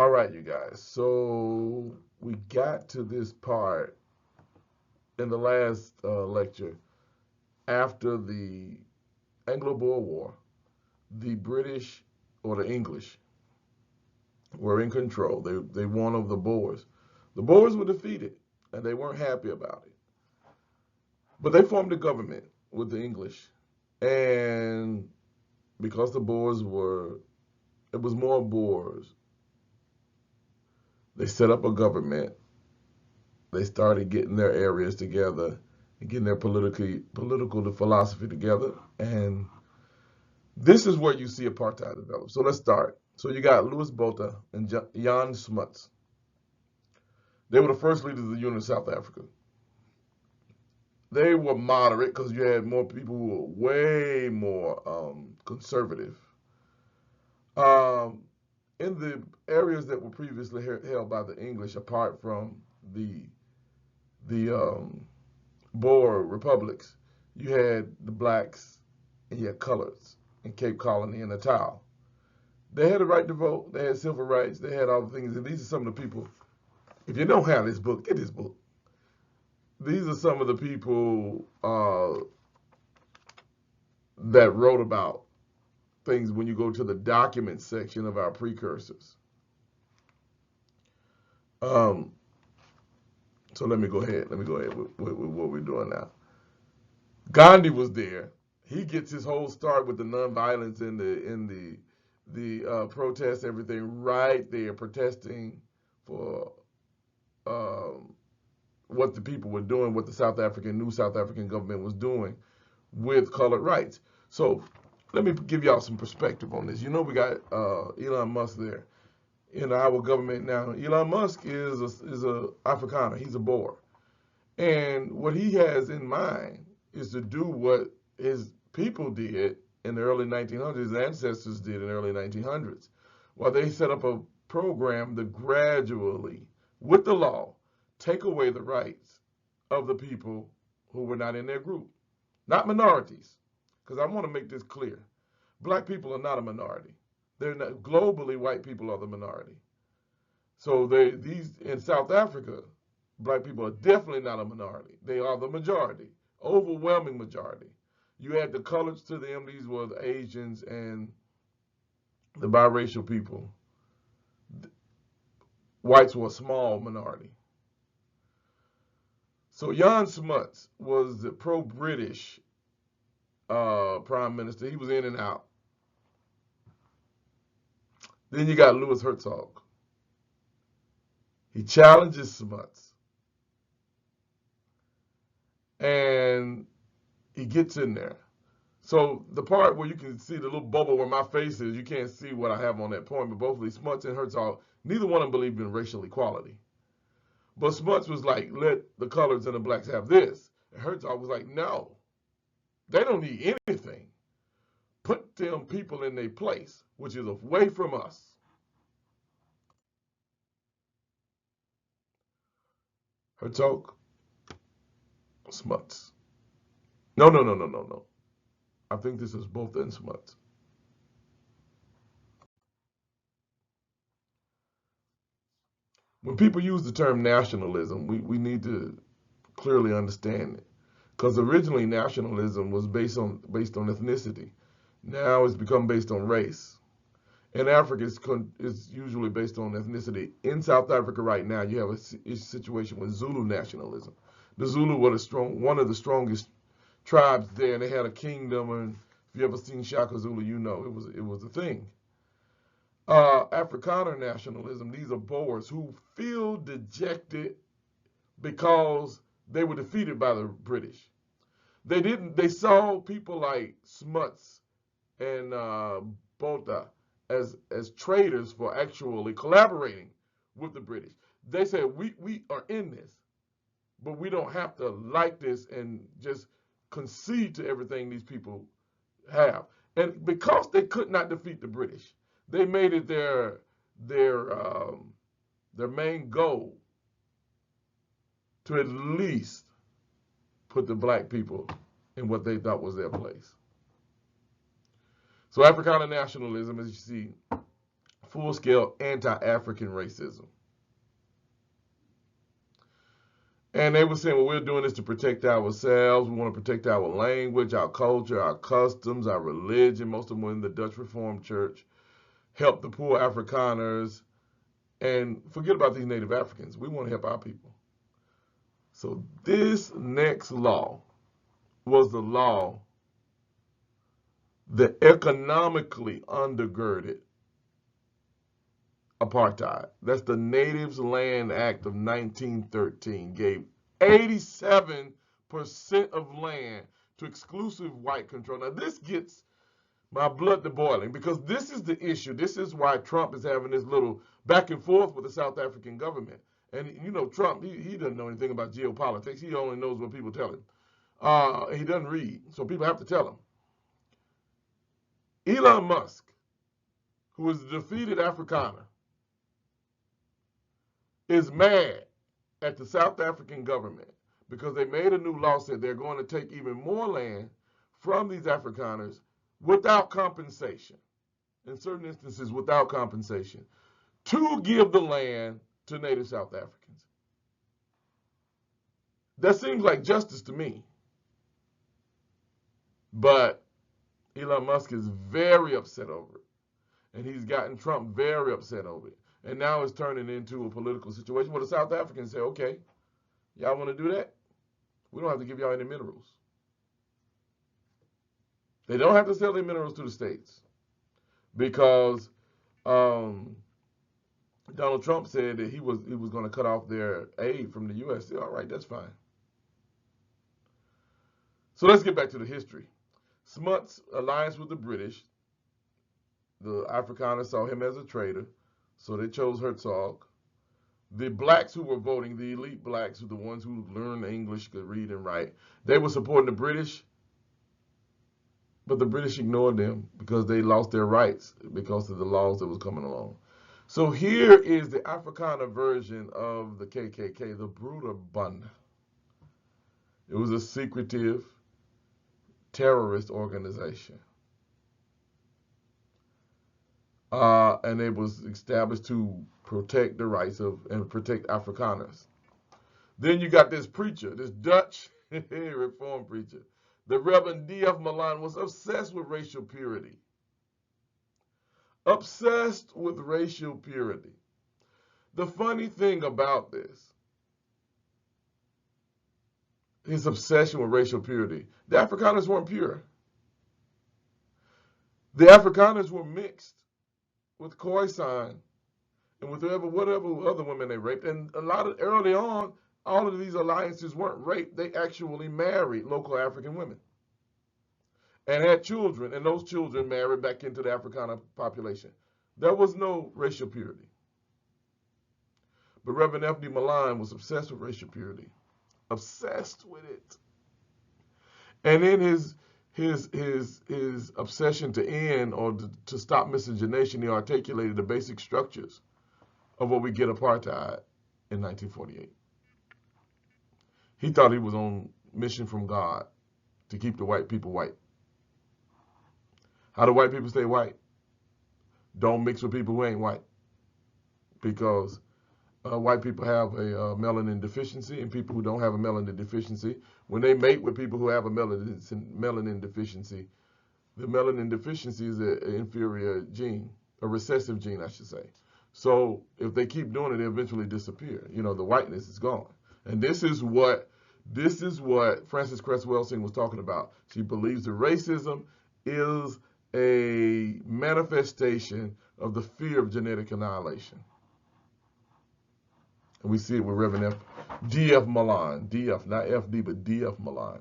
All right, you guys. So we got to this part in the last lecture. After the Anglo-Boer War, the British or the English were in control. They won over the Boers. The Boers were defeated, and they weren't happy about it. But they formed a government with the English, and because the Boers were, it was more Boers. They set up a government. They started getting their areas together and getting their political philosophy together. And this is where you see apartheid develop. So let's start. So you got Louis Botha and Jan Smuts. They were the first leaders of the Union of South Africa. They were moderate because you had more people who were way more conservative. Um, in the areas that were previously held by the English, apart from the Boer republics, you had the blacks and you had coloreds in Cape Colony and Natal. They had the right to vote. They had civil rights. They had all the things. And these are some of the people. If you don't have this book, get this book. These are some of the people that wrote about things when you go to the documents section of our precursors. So let me go ahead. Let me go ahead with what we're doing now. Gandhi was there. He gets his whole start with the nonviolence and the protests, everything right there, protesting for what the people were doing, what the new South African government was doing with colored rights. So let me give y'all some perspective on this. You know, we got Elon Musk there in our government now. Elon Musk is a Afrikaner. He's a Boer. And what he has in mind is to do what his people did in the early 1900s, his ancestors did in the early 1900s. While they set up a program to gradually, with the law, take away the rights of the people who were not in their group. Not minorities, because I want to make this clear. Black people are not a minority. They're not, globally, white people are the minority. So these in South Africa, black people are definitely not a minority. They are the majority, overwhelming majority. You add the colors to them, these were the Asians and the biracial people. Whites were a small minority. So Jan Smuts was the pro-British prime minister. He was in and out. Then you got Louis Hertzog. He challenges Smuts. And he gets in there. So the part where you can see the little bubble where my face is, you can't see what I have on that point, but both of these, Smuts and Hertzog, neither one of them believed in racial equality. But Smuts was like, let the coloreds and the blacks have this. And Herzog was like, no, they don't need anything. Put them people in their place, which is away from us. Herzog, Smuts. No. I think this is both in Smuts. When people use the term nationalism, we need to clearly understand it. Because originally nationalism was based on ethnicity. Now it's become based on race. In Africa, it's usually based on ethnicity. In South Africa right now, you have a situation with Zulu nationalism. The Zulu were one of the strongest tribes there, and they had a kingdom. And if you ever seen Shaka Zulu, you know it was a thing. Afrikaner nationalism. These are Boers who feel dejected because they were defeated by the British. They saw people like Smuts and Botha as traitors for actually collaborating with the British. They said, we are in this, but we don't have to like this and just concede to everything these people have. And because they could not defeat the British, they made it their main goal to at least put the black people in what they thought was their place. So Afrikaner nationalism, as you see, full-scale anti-African racism. And they were saying, well, we're doing this to protect ourselves. We want to protect our language, our culture, our customs, our religion. Most of them were in the Dutch Reformed Church. Help the poor Afrikaners. And forget about these native Africans. We want to help our people. So this next law was the law that economically undergirded apartheid. That's the Natives Land Act of 1913. Gave 87% of land to exclusive white control. Now this gets my blood to boiling because this is the issue. This is why Trump is having this little back and forth with the South African government. And you know, Trump, he doesn't know anything about geopolitics. He only knows what people tell him. He doesn't read, so people have to tell him. Elon Musk, who is a defeated Afrikaner, is mad at the South African government because they made a new law said they're going to take even more land from these Afrikaners without compensation, in certain instances without compensation, to give the land to native South Africans. That seems like justice to me. But Elon Musk is very upset over it. And he's gotten Trump very upset over it. And now it's turning into a political situation where the South Africans say, okay, y'all want to do that? We don't have to give y'all any minerals. They don't have to sell their minerals to the states because Donald Trump said that he was going to cut off their aid from the U.S. All right, that's fine. So let's get back to the history. Smut's alliance with the British, the Afrikaners saw him as a traitor, so they chose Herzog. The blacks who were voting, the elite blacks, the ones who learned English, could read and write, they were supporting the British, but the British ignored them because they lost their rights because of the laws that was coming along. So here is the Afrikaner version of the KKK, the Broederbond. It was a secretive terrorist organization. And it was established to protect the rights of and protect Afrikaners. Then you got this preacher, this Dutch reform preacher. The Reverend D.F. Malan was obsessed with racial purity. Obsessed with racial purity. The funny thing about this, his obsession with racial purity, the Afrikaners weren't pure. The Afrikaners were mixed with Khoisan and with whatever other women they raped. And a lot of early on, all of these alliances weren't rape. They actually married local African women and had children, and those children married back into the Afrikaner population. There was no racial purity. But Reverend F.D. Malan was obsessed with racial purity. Obsessed with it. And in his obsession to end or to stop miscegenation, he articulated the basic structures of what we get apartheid in 1948. He thought he was on mission from God to keep the white people white. How do white people stay white? Don't mix with people who ain't white. Because white people have a melanin deficiency, and people who don't have a melanin deficiency, when they mate with people who have a melanin deficiency, the melanin deficiency is an inferior gene, a recessive gene, I should say. So if they keep doing it, they eventually disappear. You know, the whiteness is gone. And this is what Frances Cress Welsing was talking about. She believes that racism is a manifestation of the fear of genetic annihilation. And we see it with Reverend D.F. Malan. D.F., not F.D., but D.F. Malan.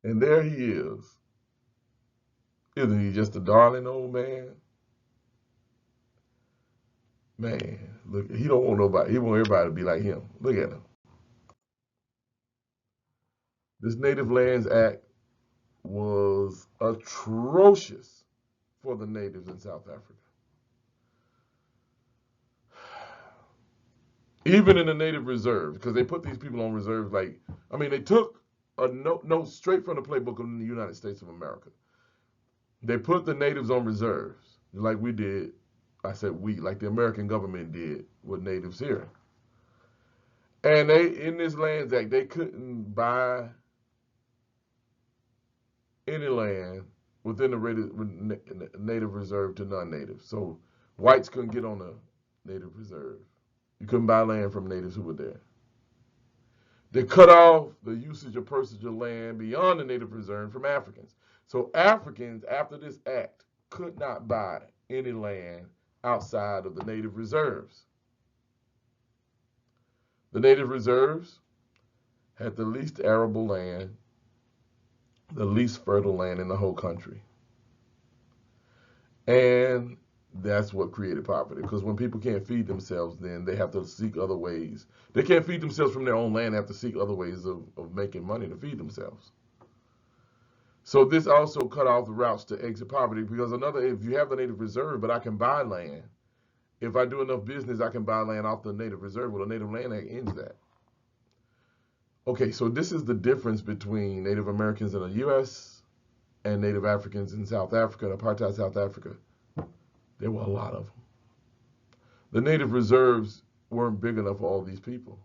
And there he is. Isn't he just a darling old man? Man, look, he don't want nobody. He want everybody to be like him. Look at him. This Native Lands Act was atrocious for the natives in South Africa. Even in the native reserve, because they put these people on reserves they took a note straight from the playbook of the United States of America. They put the natives on reserves. like we did. I said we, like the American government did with natives here. And they, in this Lands Act, they couldn't buy any land within the native reserve to non-natives. So whites couldn't get on the native reserve. You couldn't buy land from natives who were there. They cut off the usage or purchase of land beyond the native reserve from Africans. So Africans, after this act, could not buy any land outside of the native reserves. The native reserves had the least arable land, the least fertile land in the whole country. And that's what created poverty. Because when people can't feed themselves, then they have to seek other ways. They can't feed themselves from their own land, they have to seek other ways of making money to feed themselves. So this also cut off the routes to exit poverty, because if you have the native reserve, but I can buy land, if I do enough business, I can buy land off the native reserve. Well, the Native Land Act ends that. Okay, so this is the difference between Native Americans in the U.S. and Native Africans in South Africa, apartheid South Africa. There were a lot of them. The native reserves weren't big enough for all these people.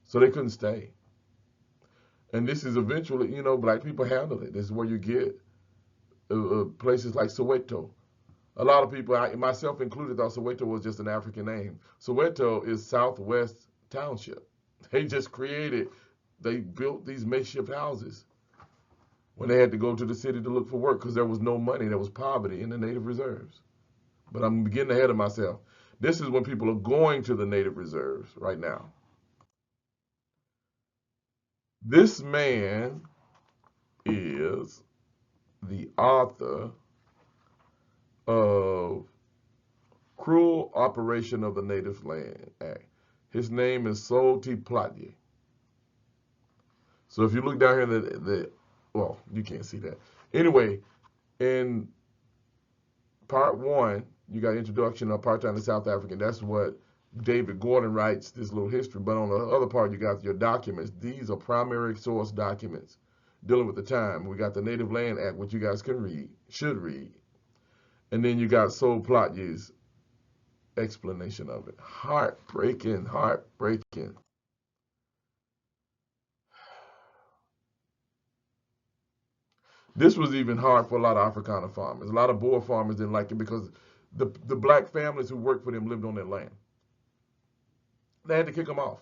So they couldn't stay. And this is eventually, black people handle it. This is where you get places like Soweto. A lot of people, myself included, thought Soweto was just an African name. Soweto is Southwest Township. They built these makeshift houses when they had to go to the city to look for work because there was no money, there was poverty in the native reserves. But I'm getting ahead of myself. This is when people are going to the native reserves right now. This man is the author of Cruel Operation of the Native Land Act. His name is Solti Platje. So if you look down here, well, you can't see that. Anyway, in part 1, you got introduction of apartheid in South Africa. That's what David Gordon writes, this little history. But on the other part, you got your documents. These are primary source documents dealing with the time. We got the Native Land Act, which you guys should read. And then you got Sol Platje's explanation of it. Heartbreaking. This was even hard for a lot of Afrikaner farmers. A lot of Boer farmers didn't like it because the black families who worked for them lived on their land. They had to kick them off.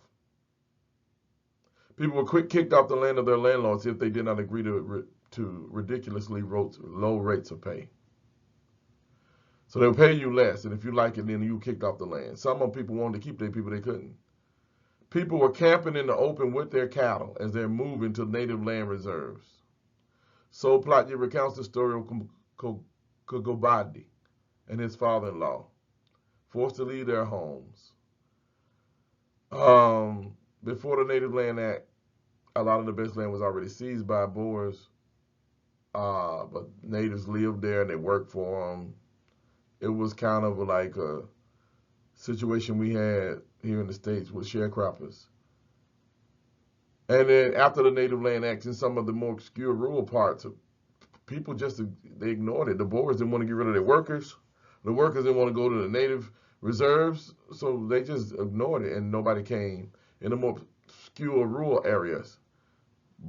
People were kicked off the land of their landlords if they did not agree to ridiculously low rates of pay. So they'll pay you less, and if you like it, then you kicked off the land. Some of people wanted to keep their people, they couldn't. People were camping in the open with their cattle as they're moving to native land reserves. Sol Platje recounts the story of Kagobadi and his father-in-law, forced to leave their homes. Before the Native Land Act, a lot of the best land was already seized by Boers, but natives lived there and they worked for them. It was kind of like a situation we had here in the States with sharecroppers. And then after the Native Land Act, in some of the more obscure rural parts, people they ignored it. The Boers didn't want to get rid of their workers. The workers didn't want to go to the native reserves, so they just ignored it, and nobody came. In the more obscure rural areas,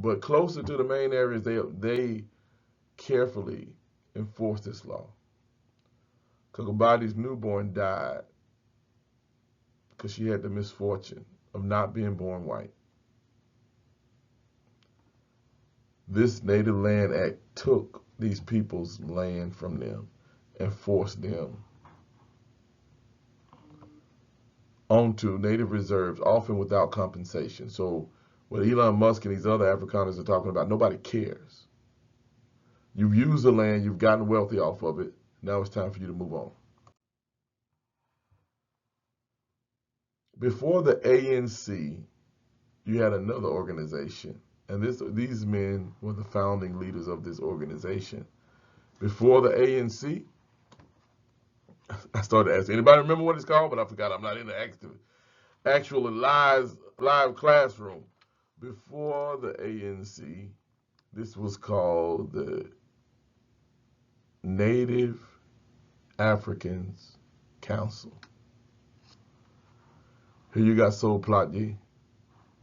but closer to the main areas, they carefully enforced this law. Kagobadi's newborn died because she had the misfortune of not being born white. This Native Land Act took these people's land from them and forced them onto native reserves, often without compensation. So what Elon Musk and these other Afrikaners are talking about, nobody cares. You've used the land, you've gotten wealthy off of it. Now it's time for you to move on. Before the ANC, you had another organization, and these men were the founding leaders of this organization. Before the ANC, I started asking, anybody remember what it's called? But I forgot, I'm not in the actual live classroom. Before the ANC, this was called the Native Africans Council. Here you got Sol Plaatje.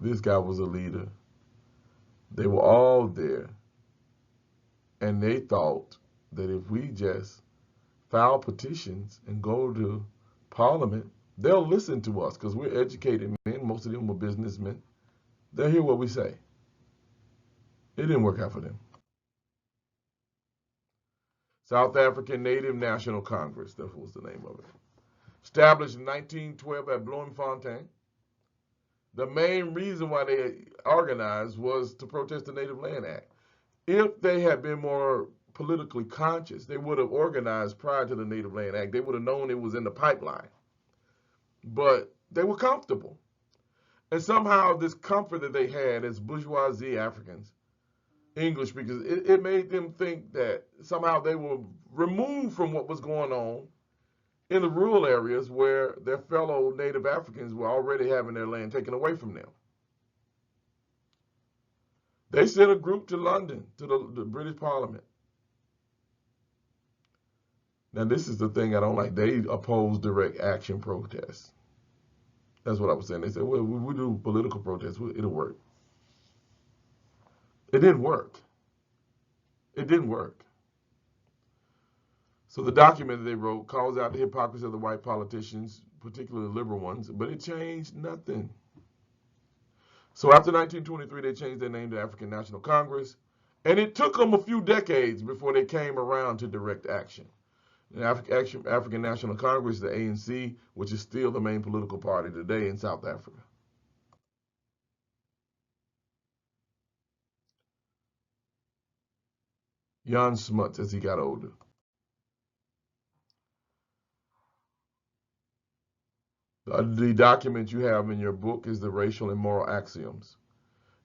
This guy was a leader. They were all there. And they thought that if we just file petitions and go to Parliament, they'll listen to us because we're educated men. Most of them were businessmen. They'll hear what we say. It didn't work out for them. South African Native National Congress, that was the name of it. Established in 1912 at Bloemfontein. The main reason why they organized was to protest the Native Land Act. If they had been more politically conscious, they would have organized prior to the Native Land Act. They would have known it was in the pipeline. But they were comfortable. And somehow this comfort that they had as bourgeoisie Africans, English speakers, it made them think that somehow they were removed from what was going on in the rural areas where their fellow Native Africans were already having their land taken away from them. They sent a group to London, to the British Parliament. Now, this is the thing I don't like. They oppose direct action protests. That's what I was saying. They said, well, we do political protests. It'll work. It didn't work. It didn't work. So the document that they wrote calls out the hypocrisy of the white politicians, particularly the liberal ones, but it changed nothing. So after 1923, they changed their name to African National Congress, and it took them a few decades before they came around to direct action. The African National Congress, the ANC, which is still the main political party today in South Africa. Jan Smuts as he got older. The document you have in your book is the Racial and Moral Axioms.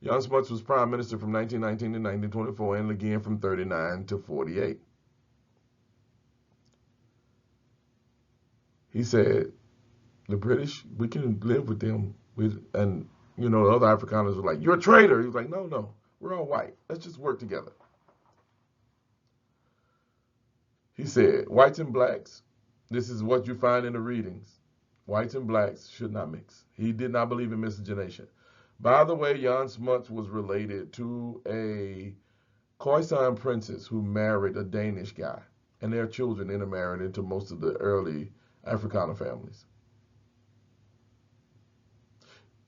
Jan Smuts was prime minister from 1919 to 1924 and again from 39 to 48. He said, the British, we can live with them. And, you know, the other Afrikaners were like, you're a traitor. He was like, no, we're all white. Let's just work together. He said, whites and blacks, this is what you find in the readings. Whites and blacks should not mix. He did not believe in miscegenation. By the way, Jan Smuts was related to a Khoisan princess who married a Danish guy, and their children intermarried into most of the early Afrikaner families.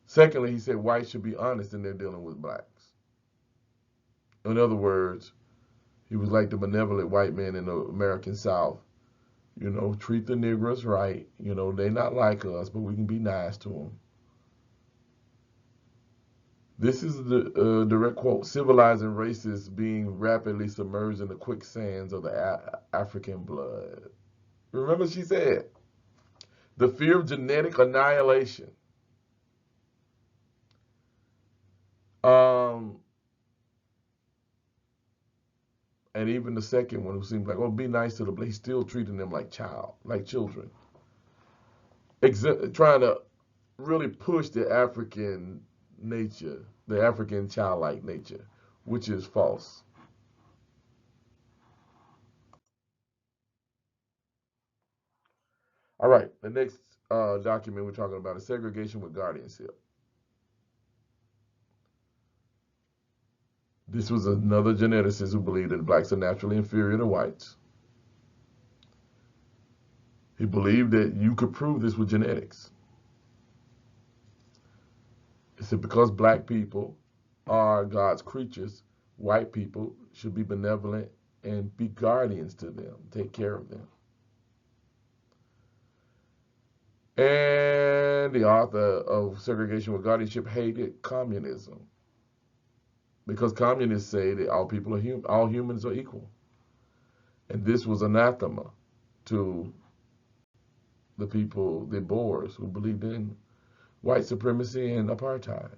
Secondly, he said whites should be honest in their dealing with blacks. In other words, he was like the benevolent white man in the American South. You know, treat the Negroes right. You know, they're not like us, but we can be nice to them. This is the direct quote, civilizing races being rapidly submerged in the quicksands of the African blood. Remember she said, the fear of genetic annihilation. And even the second one who seemed like, oh, be nice to them, but he's still treating them like children. Trying to really push the African nature, the African childlike nature, which is false. All right, the next document we're talking about is segregation with guardianship. This was another geneticist who believed that blacks are naturally inferior to whites. He believed that you could prove this with genetics. He said because black people are God's creatures, white people should be benevolent and be guardians to them, take care of them. And the author of Segregation with Guardianship hated communism because communists say that all people are all humans are equal. And this was anathema to the people, the Boers, who believed in white supremacy and apartheid.